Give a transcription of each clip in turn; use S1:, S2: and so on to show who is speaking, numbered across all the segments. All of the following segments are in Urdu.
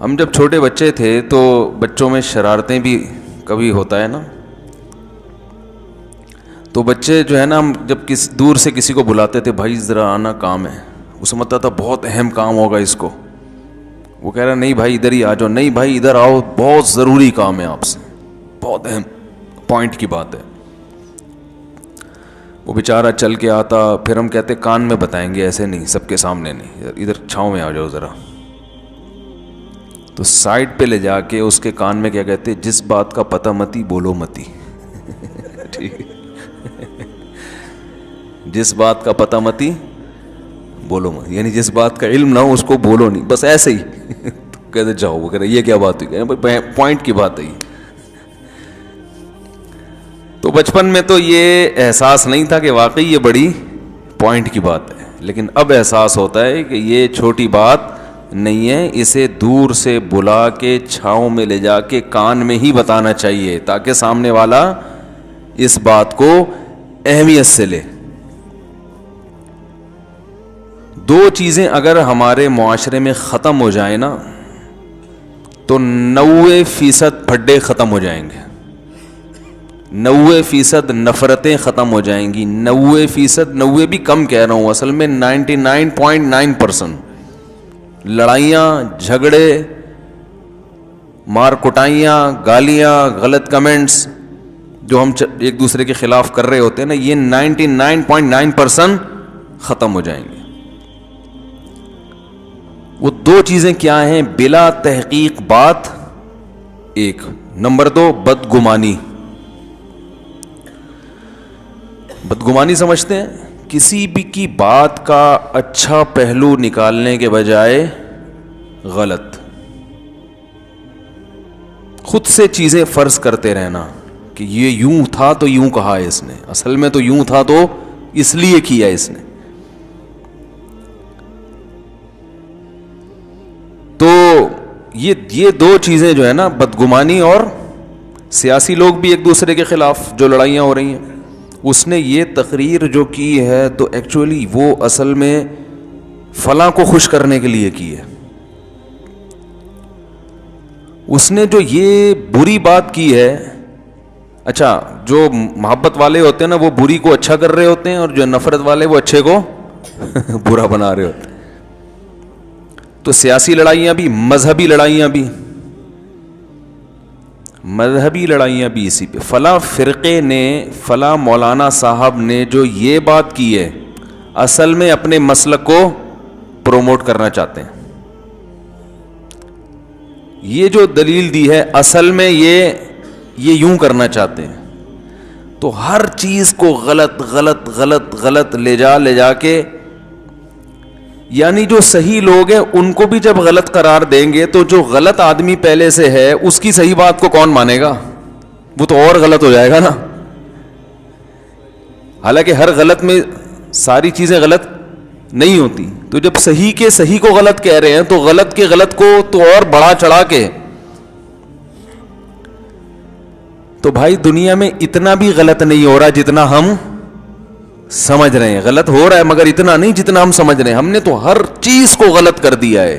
S1: ہم جب چھوٹے بچے تھے تو بچوں میں شرارتیں بھی کبھی ہوتا ہے نا, تو بچے جو ہے نا, ہم جب دور سے کسی کو بلاتے تھے, بھائی ذرا آنا کام ہے, وہ سمجھتا تھا بہت اہم کام ہوگا اس کو, وہ کہہ رہا نہیں بھائی ادھر ہی آ جاؤ, نہیں بھائی ادھر آؤ بہت ضروری کام ہے آپ سے, بہت اہم پوائنٹ کی بات ہے. وہ بیچارہ چل کے آتا, پھر ہم کہتے کان میں بتائیں گے, ایسے نہیں سب کے سامنے نہیں, ادھر چھاؤں میں آ جاؤ ذرا. تو سائڈ پہ لے جا کے اس کے کان میں کیا کہتے, جس بات کا پتہ متی بولو متی. ٹھیک ہے, جس بات کا پتہ متی بولو مت, یعنی جس بات کا علم نہ ہو اس کو بولو نہیں, بس ایسے ہی. کہتے جاؤ, وہ کہہ رہے یہ کیا بات ہوئی, پوائنٹ کی بات ہے یہ. تو بچپن میں تو یہ احساس نہیں تھا کہ واقعی یہ بڑی پوائنٹ کی بات ہے, لیکن اب احساس ہوتا ہے کہ یہ چھوٹی بات نہیں ہے, اسے دور سے بلا کے چھاؤں میں لے جا کے کان میں ہی بتانا چاہیے تاکہ سامنے والا اس بات کو اہمیت سے لے. دو چیزیں اگر ہمارے معاشرے میں ختم ہو جائیں نا تو 90% پھڈے ختم ہو جائیں گے, 90% نفرتیں ختم ہو جائیں گی, 90%, 90 بھی کم کہہ رہا ہوں, اصل میں 99.9% لڑائیاں, جھگڑے, مار کٹائیاں, گالیاں, غلط کمنٹس جو ہم ایک دوسرے کے خلاف کر رہے ہوتے ہیں نا, یہ 99.9% ختم ہو جائیں گے. وہ دو چیزیں کیا ہیں, بلا تحقیق بات ایک, نمبر 2 بدگمانی. بدگمانی سمجھتے ہیں, کسی بھی کی بات کا اچھا پہلو نکالنے کے بجائے غلط, خود سے چیزیں فرض کرتے رہنا کہ یہ یوں تھا تو یوں کہا ہے اس نے, اصل میں تو یوں تھا تو اس لیے کیا اس نے. تو یہ دو چیزیں جو ہے نا, بدگمانی اور سیاسی لوگ بھی ایک دوسرے کے خلاف جو لڑائیاں ہو رہی ہیں, اس نے یہ تقریر جو کی ہے تو ایکچولی وہ اصل میں فلاں کو خوش کرنے کے لیے کی ہے. اس نے جو یہ بری بات کی ہے, اچھا جو محبت والے ہوتے ہیں نا وہ بری کو اچھا کر رہے ہوتے ہیں, اور جو نفرت والے وہ اچھے کو برا بنا رہے ہوتے ہیں. تو سیاسی لڑائیاں بھی, مذہبی لڑائیاں بھی, مذہبی لڑائیاں بھی اسی پہ. فلاں فرقے نے, فلاں مولانا صاحب نے جو یہ بات کی ہے اصل میں اپنے مسلک کو پروموٹ کرنا چاہتے ہیں, یہ جو دلیل دی ہے اصل میں یہ یوں کرنا چاہتے ہیں. تو ہر چیز کو غلط غلط غلط غلط لے جا کے, یعنی جو صحیح لوگ ہیں ان کو بھی جب غلط قرار دیں گے تو جو غلط آدمی پہلے سے ہے اس کی صحیح بات کو کون مانے گا, وہ تو اور غلط ہو جائے گا نا. حالانکہ ہر غلط میں ساری چیزیں غلط نہیں ہوتی, تو جب صحیح کے صحیح کو غلط کہہ رہے ہیں تو غلط کے غلط کو تو اور بڑا چڑھا کے. تو بھائی دنیا میں اتنا بھی غلط نہیں ہو رہا جتنا ہم سمجھ رہے ہیں. غلط ہو رہا ہے مگر اتنا نہیں جتنا ہم سمجھ رہے ہیں. ہم نے تو ہر چیز کو غلط کر دیا ہے,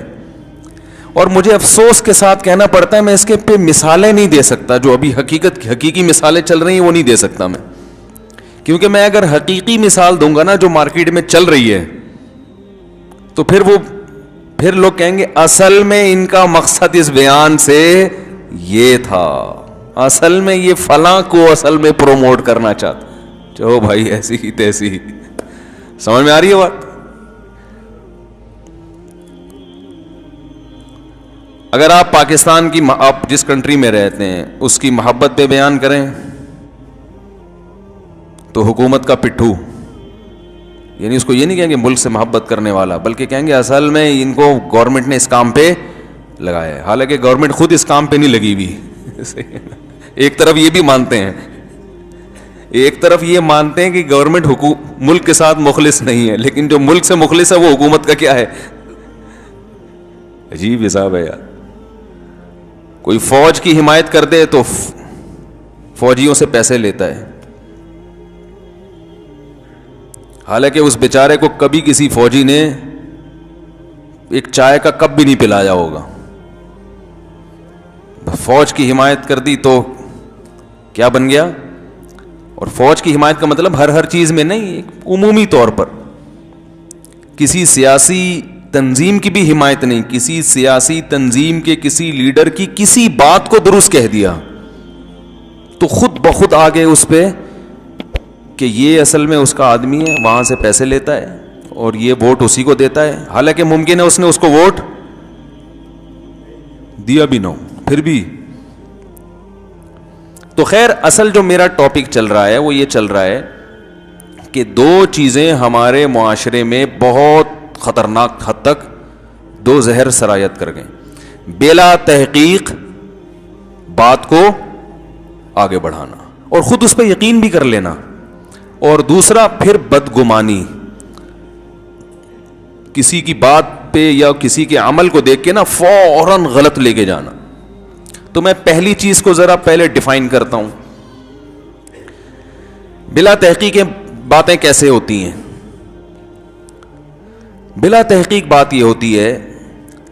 S1: اور مجھے افسوس کے ساتھ کہنا پڑتا ہے میں اس کے پہ مثالیں نہیں دے سکتا, جو ابھی حقیقی مثالیں چل رہی ہیں وہ نہیں دے سکتا میں, کیونکہ میں اگر حقیقی مثال دوں گا نا جو مارکیٹ میں چل رہی ہے تو پھر لوگ کہیں گے اصل میں ان کا مقصد اس بیان سے یہ تھا, اصل میں یہ فلاں کو اصل میں پروموٹ کرنا چاہتا. چلو بھائی ایسی ہی تیسی, سمجھ میں آ رہی ہے بات. اگر آپ پاکستان کی, آپ جس کنٹری میں رہتے ہیں اس کی محبت پہ بیان کریں تو حکومت کا پٹھو, یعنی اس کو یہ نہیں کہیں گے ملک سے محبت کرنے والا, بلکہ کہیں گے اصل میں ان کو گورنمنٹ نے اس کام پہ لگایا ہے, حالانکہ گورنمنٹ خود اس کام پہ نہیں لگی ہوئی. ایک طرف یہ بھی مانتے ہیں, ایک طرف یہ مانتے ہیں کہ گورنمنٹ ملک کے ساتھ مخلص نہیں ہے, لیکن جو ملک سے مخلص ہے وہ حکومت کا کیا ہے. عجیب حساب ہے یار. کوئی فوج کی حمایت کر دے تو فوجیوں سے پیسے لیتا ہے, حالانکہ اس بیچارے کو کبھی کسی فوجی نے ایک چائے کا کپ بھی نہیں پلایا ہوگا. فوج کی حمایت کر دی تو کیا بن گیا؟ اور فوج کی حمایت کا مطلب ہر چیز میں نہیں، عمومی طور پر کسی سیاسی تنظیم کی بھی حمایت نہیں، کسی سیاسی تنظیم کے کسی لیڈر کی کسی بات کو درست کہہ دیا تو خود بخود آگے اس پہ کہ یہ اصل میں اس کا آدمی ہے، وہاں سے پیسے لیتا ہے اور یہ ووٹ اسی کو دیتا ہے، حالانکہ ممکن ہے اس نے اس کو ووٹ دیا بھی نہ ہو پھر بھی۔ تو خیر اصل جو میرا ٹاپک چل رہا ہے وہ یہ چل رہا ہے کہ دو چیزیں ہمارے معاشرے میں بہت خطرناک حد تک دو زہر سرایت کر گئے، بلا تحقیق بات کو آگے بڑھانا اور خود اس پہ یقین بھی کر لینا، اور دوسرا پھر بدگمانی، کسی کی بات پہ یا کسی کے عمل کو دیکھ کے نا فوراً غلط لے کے جانا۔ تو میں پہلی چیز کو ذرا پہلے ڈیفائن کرتا ہوں، بلا تحقیق باتیں کیسے ہوتی ہیں۔ بلا تحقیق بات یہ ہوتی ہے،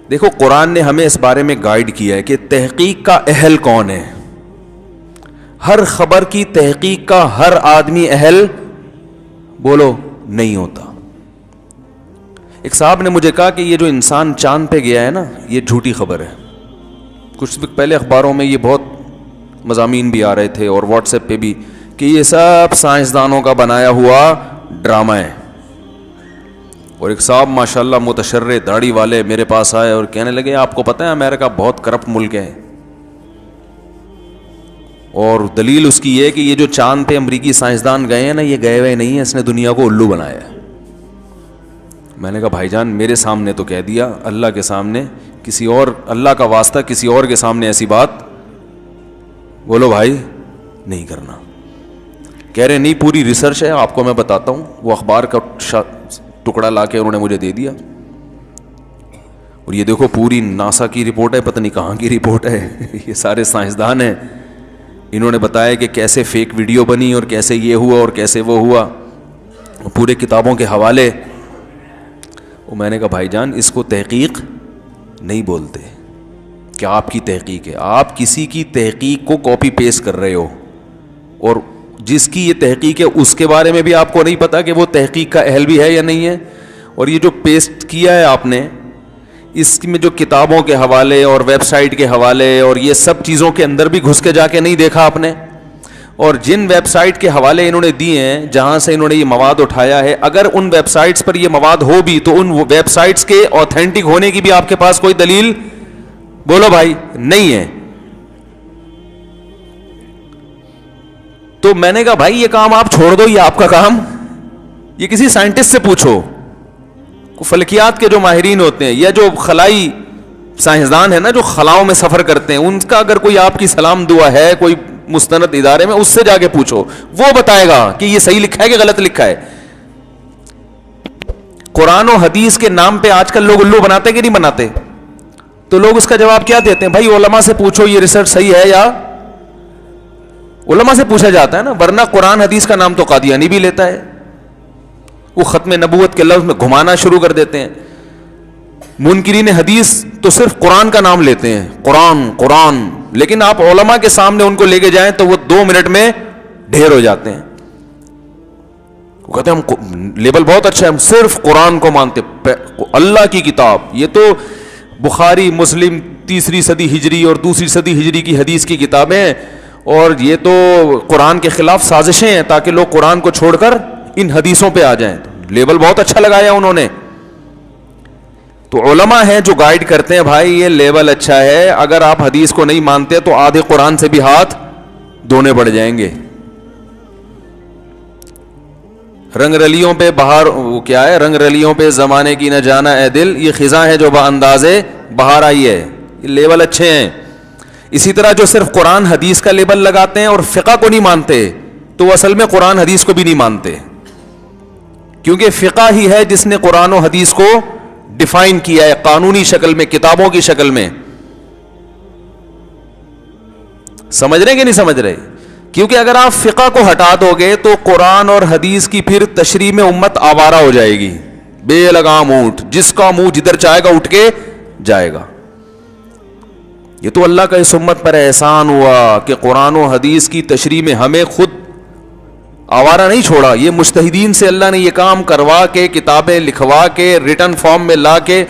S1: دیکھو قرآن نے ہمیں اس بارے میں گائیڈ کیا ہے کہ تحقیق کا اہل کون ہے۔ ہر خبر کی تحقیق کا ہر آدمی اہل بولو نہیں ہوتا۔ ایک صاحب نے مجھے کہا کہ یہ جو انسان چاند پہ گیا ہے نا، یہ جھوٹی خبر ہے۔ کچھ وقت پہلے اخباروں میں یہ بہت مضامین بھی آ رہے تھے اور واٹس ایپ پہ بھی کہ یہ سب سائنسدانوں کا بنایا ہوا ڈرامہ ہے۔ اور ایک صاحب ماشاءاللہ متشرع داڑھی والے میرے پاس آئے اور کہنے لگے آپ کو پتہ ہے امریکہ بہت کرپٹ ملک ہے، اور دلیل اس کی یہ کہ یہ جو چاند پہ امریکی سائنسدان گئے ہیں نا، یہ گئے ہوئے نہیں ہیں، اس نے دنیا کو الو بنایا ہے۔ میں نے کہا بھائی جان میرے سامنے تو کہہ دیا، اللہ کے سامنے کسی اور، اللہ کا واسطہ کسی اور کے سامنے ایسی بات بولو بھائی نہیں کرنا۔ کہہ رہے نہیں پوری ریسرچ ہے، آپ کو میں بتاتا ہوں۔ وہ اخبار کا ٹکڑا لا کے انہوں نے مجھے دے دیا، اور یہ دیکھو پوری ناسا کی رپورٹ ہے، پتہ نہیں کہاں کی رپورٹ ہے، یہ سارے سائنسدان ہیں، انہوں نے بتایا کہ کیسے فیک ویڈیو بنی اور کیسے یہ ہوا اور کیسے وہ ہوا، پورے کتابوں کے حوالے۔ اور میں نے کہا بھائی جان اس کو تحقیق نہیں بولتے، کیا آپ کی تحقیق ہے؟ آپ کسی کی تحقیق کو کاپی پیسٹ کر رہے ہو، اور جس کی یہ تحقیق ہے اس کے بارے میں بھی آپ کو نہیں پتا کہ وہ تحقیق کا اہل بھی ہے یا نہیں ہے۔ اور یہ جو پیسٹ کیا ہے آپ نے، اس میں جو کتابوں کے حوالے اور ویب سائٹ کے حوالے اور یہ سب چیزوں کے اندر بھی گھس کے جا کے نہیں دیکھا آپ نے، اور جن ویب سائٹ کے حوالے انہوں نے دیے ہیں جہاں سے انہوں نے یہ مواد اٹھایا ہے، اگر ان ویب سائٹس پر یہ مواد ہو بھی تو ان ویب سائٹس کے اوتھینٹک ہونے کی بھی آپ کے پاس کوئی دلیل بولو بھائی نہیں ہے۔ تو میں نے کہا بھائی یہ کام آپ چھوڑ دو، یہ آپ کا کام، یہ کسی سائنٹسٹ سے پوچھو، فلکیات کے جو ماہرین ہوتے ہیں یا جو خلائی سائنسدان ہیں نا جو خلاؤں میں سفر کرتے ہیں، ان کا اگر کوئی آپ کی سلام دعا ہے کوئی مستند ادارے میں، اس سے جا کے پوچھو، وہ بتائے گا کہ یہ صحیح لکھا ہے کہ غلط لکھا ہے۔ قرآن و حدیث کے نام پہ آج کل لوگ الو بناتے کہ نہیں بناتے؟ تو لوگ اس کا جواب کیا دیتے ہیں؟ بھائی علماء سے پوچھو یہ ریسرچ صحیح ہے یا؟ علماء سے پوچھا جاتا ہے نا، ورنہ قرآن حدیث کا نام تو قادیانی بھی لیتا ہے، وہ ختم نبوت کے لفظ میں گھمانا شروع کر دیتے ہیں۔ منکرین حدیث تو صرف قرآن کا نام لیتے ہیں، قرآن قرآن، لیکن آپ علماء کے سامنے ان کو لے کے جائیں تو وہ 2 منٹ میں ڈھیر ہو جاتے ہیں۔ وہ کہتے ہیں ہم لیبل بہت اچھا ہے، ہم صرف قرآن کو مانتے، اللہ کی کتاب، یہ تو بخاری مسلم 3 صدی ہجری اور 2 صدی ہجری کی حدیث کی کتابیں، اور یہ تو قرآن کے خلاف سازشیں ہیں تاکہ لوگ قرآن کو چھوڑ کر ان حدیثوں پہ آ جائیں۔ لیبل بہت اچھا لگایا انہوں نے۔ تو علماء ہیں جو گائیڈ کرتے ہیں بھائی یہ لیبل اچھا ہے، اگر آپ حدیث کو نہیں مانتے تو آدھے قرآن سے بھی ہاتھ دھونے پڑ جائیں گے۔ رنگ رلیوں پہ بہار، وہ کیا ہے، رنگ رلیوں پہ زمانے کی نہ جانا اے دل، یہ خزاں ہے جو باندازے بہار آئی ہے، یہ لیبل اچھے ہیں۔ اسی طرح جو صرف قرآن حدیث کا لیبل لگاتے ہیں اور فقہ کو نہیں مانتے، تو وہ اصل میں قرآن حدیث کو بھی نہیں مانتے، کیونکہ فقہ ہی ہے جس نے قرآن و حدیث کو ڈیفائن کیا ہے قانونی شکل میں، کتابوں کی شکل میں۔ سمجھ رہے کہ نہیں سمجھ رہے؟ کیونکہ اگر آپ فقہ کو ہٹا دو گے تو قرآن اور حدیث کی پھر تشریح میں امت آوارہ ہو جائے گی، بے لگام اونٹ، جس کا منہ جدھر چاہے گا اٹھ کے جائے گا۔ یہ تو اللہ کا اس امت پر احسان ہوا کہ قرآن و حدیث کی تشریح میں ہمیں خود آوارہ نہیں چھوڑا. یہ مجتہدین سے اللہ نے یہ کام کروا کے, کتابیں لکھوا کے, ریٹن فارم میں لا کے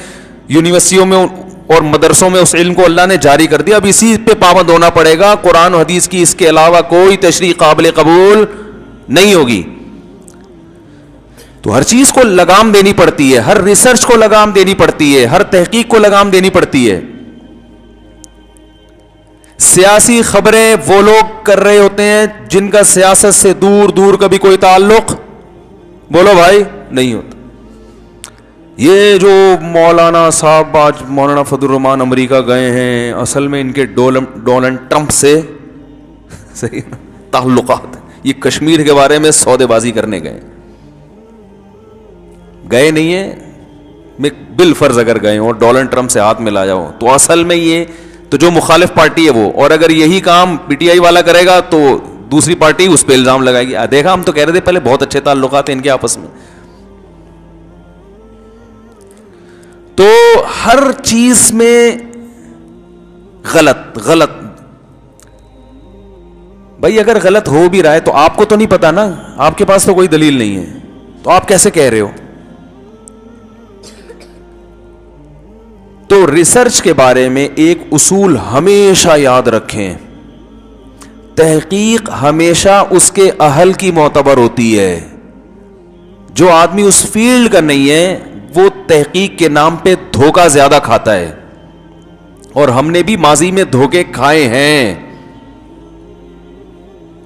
S1: یونیورسٹیوں میں اور مدرسوں میں اس علم کو اللہ نے جاری کر دیا. اب اسی پہ پابند ہونا پڑے گا. قرآن و حدیث کی اس کے علاوہ کوئی تشریح قابل قبول نہیں ہوگی. تو ہر چیز کو لگام دینی پڑتی ہے, ہر ریسرچ کو لگام دینی پڑتی ہے, ہر تحقیق کو لگام دینی پڑتی ہے. سیاسی خبریں وہ لوگ کر رہے ہوتے ہیں جن کا سیاست سے دور دور کبھی کوئی تعلق, بولو بھائی, نہیں ہوتا. یہ جو مولانا صاحب آج مولانا فضل الرحمان امریکہ گئے ہیں, اصل میں ان کے ڈونلڈ ٹرمپ سے صحیح تعلقات, یہ کشمیر کے بارے میں سودے بازی کرنے گئے نہیں ہیں. میں بالفرض اگر گئے ہوں اور ڈونلڈ ٹرمپ سے ہاتھ ملا جاؤ تو اصل میں یہ تو جو مخالف پارٹی ہے وہ, اور اگر یہی کام پی ٹی آئی والا کرے گا تو دوسری پارٹی اس پہ الزام لگائے گی. دیکھا, ہم تو کہہ رہے تھے پہلے بہت اچھے تعلقات ہیں ان کے آپس میں. تو ہر چیز میں غلط بھائی, اگر غلط ہو بھی رہا ہے تو آپ کو تو نہیں پتا نا, آپ کے پاس تو کوئی دلیل نہیں ہے, تو آپ کیسے کہہ رہے ہو؟ تو ریسرچ کے بارے میں ایک اصول ہمیشہ یاد رکھیں, تحقیق ہمیشہ اس کے اہل کی معتبر ہوتی ہے. جو آدمی اس فیلڈ کا نہیں ہے وہ تحقیق کے نام پہ دھوکہ زیادہ کھاتا ہے, اور ہم نے بھی ماضی میں دھوکے کھائے ہیں,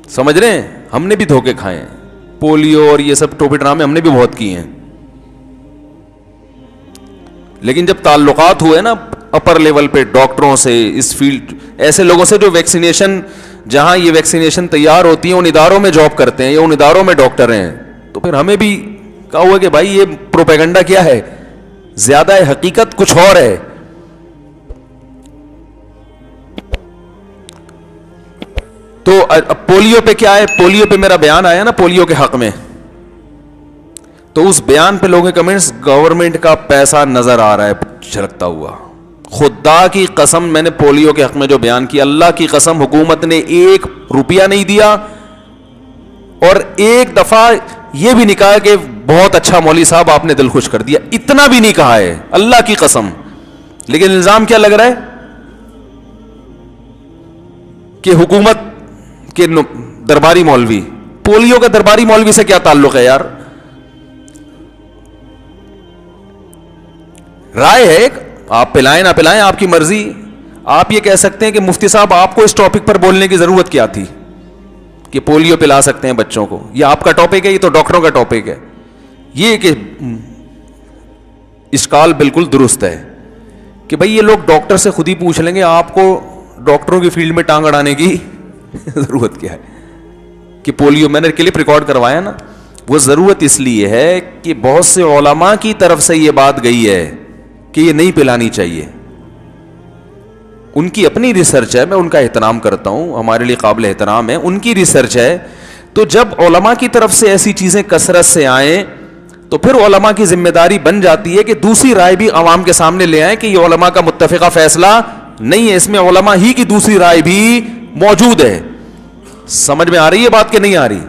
S1: سمجھ رہے ہیں, ہم نے بھی دھوکے کھائے ہیں. پولیو اور یہ سب ٹوپی ڈرامے ہم نے بھی بہت کیے ہیں. لیکن جب تعلقات ہوئے نا اپر لیول پہ ڈاکٹروں سے, اس فیلڈ ایسے لوگوں سے جو ویکسینیشن, جہاں یہ ویکسینیشن تیار ہوتی ہیں ان اداروں میں جاب کرتے ہیں یا ان اداروں میں ڈاکٹر ہیں, تو پھر ہمیں بھی کہا ہوا کہ بھائی یہ پروپیگنڈا کیا ہے, زیادہ ہے, حقیقت کچھ اور ہے. تو پولیو پہ کیا ہے, پولیو پہ میرا بیان آیا نا پولیو کے حق میں, تو اس بیان پہ لوگوں کے کمنٹس, گورنمنٹ کا پیسہ نظر آ رہا ہے چھلکتا ہوا. خدا کی قسم, میں نے پولیو کے حق میں جو بیان کیا, اللہ کی قسم حکومت نے 1 روپیہ نہیں دیا, اور ایک دفعہ یہ بھی نہیں کہا کہ بہت اچھا مولوی صاحب آپ نے دل خوش کر دیا, اتنا بھی نہیں کہا ہے اللہ کی قسم. لیکن الزام کیا لگ رہا ہے کہ حکومت کے درباری مولوی, پولیو کا درباری مولوی سے کیا تعلق ہے یار؟ رائے ہے, آپ پلائیں نہ پلائیں آپ کی مرضی. آپ یہ کہہ سکتے ہیں کہ مفتی صاحب آپ کو اس ٹاپک پر بولنے کی ضرورت کیا تھی کہ پولیو پلا سکتے ہیں بچوں کو, یہ آپ کا ٹاپک ہے, یہ تو ڈاکٹروں کا ٹاپک ہے. یہ کہ اشکال بالکل درست ہے کہ بھئی یہ لوگ ڈاکٹر سے خود ہی پوچھ لیں گے, آپ کو ڈاکٹروں کی فیلڈ میں ٹانگ اڑانے کی ضرورت کیا ہے کہ پولیو, میں نے کلپ ریکارڈ کروایا نا, وہ ضرورت اس لیے ہے کہ بہت سے علماء کی طرف سے یہ بات گئی ہے کہ یہ نہیں پلانی چاہیے. ان کی اپنی ریسرچ ہے, میں ان کا احترام کرتا ہوں, ہمارے لیے قابل احترام ہے, ان کی ریسرچ ہے. تو جب علماء کی طرف سے ایسی چیزیں کثرت سے آئیں تو پھر علماء کی ذمہ داری بن جاتی ہے کہ دوسری رائے بھی عوام کے سامنے لے آئیں کہ یہ علماء کا متفقہ فیصلہ نہیں ہے, اس میں علماء ہی کی دوسری رائے بھی موجود ہے. سمجھ میں آ رہی ہے بات کہ نہیں آ رہی؟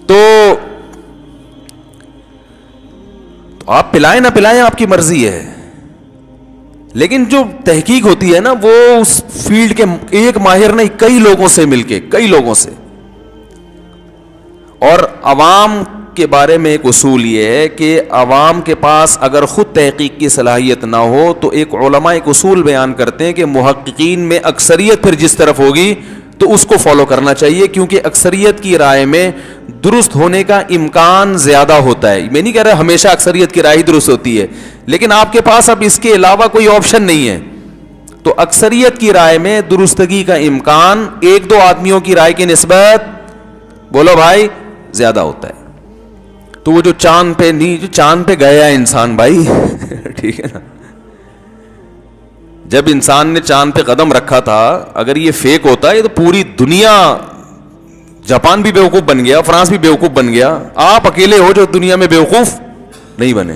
S1: تو آپ پلائیں نہ پلائیں آپ کی مرضی ہے, لیکن جو تحقیق ہوتی ہے نا وہ اس فیلڈ کے ایک ماہر نہیں, کئی لوگوں سے مل کے, کئی لوگوں سے. اور عوام کے بارے میں ایک اصول یہ ہے کہ عوام کے پاس اگر خود تحقیق کی صلاحیت نہ ہو تو ایک علماء ایک اصول بیان کرتے ہیں کہ محققین میں اکثریت پھر جس طرف ہوگی تو اس کو فالو کرنا چاہیے, کیونکہ اکثریت کی رائے میں درست ہونے کا امکان زیادہ ہوتا ہے. میں نہیں کہہ رہا ہمیشہ اکثریت کی رائے درست ہوتی ہے, لیکن آپ کے پاس اب اس کے علاوہ کوئی آپشن نہیں ہے, تو اکثریت کی رائے میں درستگی کا امکان 1-2 آدمیوں کی رائے کی نسبت, بولو بھائی, زیادہ ہوتا ہے. تو وہ جو چاند پہ نہیں, جو چاند پہ گیا ہے انسان بھائی ٹھیک ہے نا, جب انسان نے چاند پہ قدم رکھا تھا, اگر یہ فیک ہوتا ہے تو پوری دنیا, جاپان بھی بیوقوف بن گیا, فرانس بھی بیوقوف بن گیا, آپ اکیلے ہو جو دنیا میں بیوقوف نہیں بنے.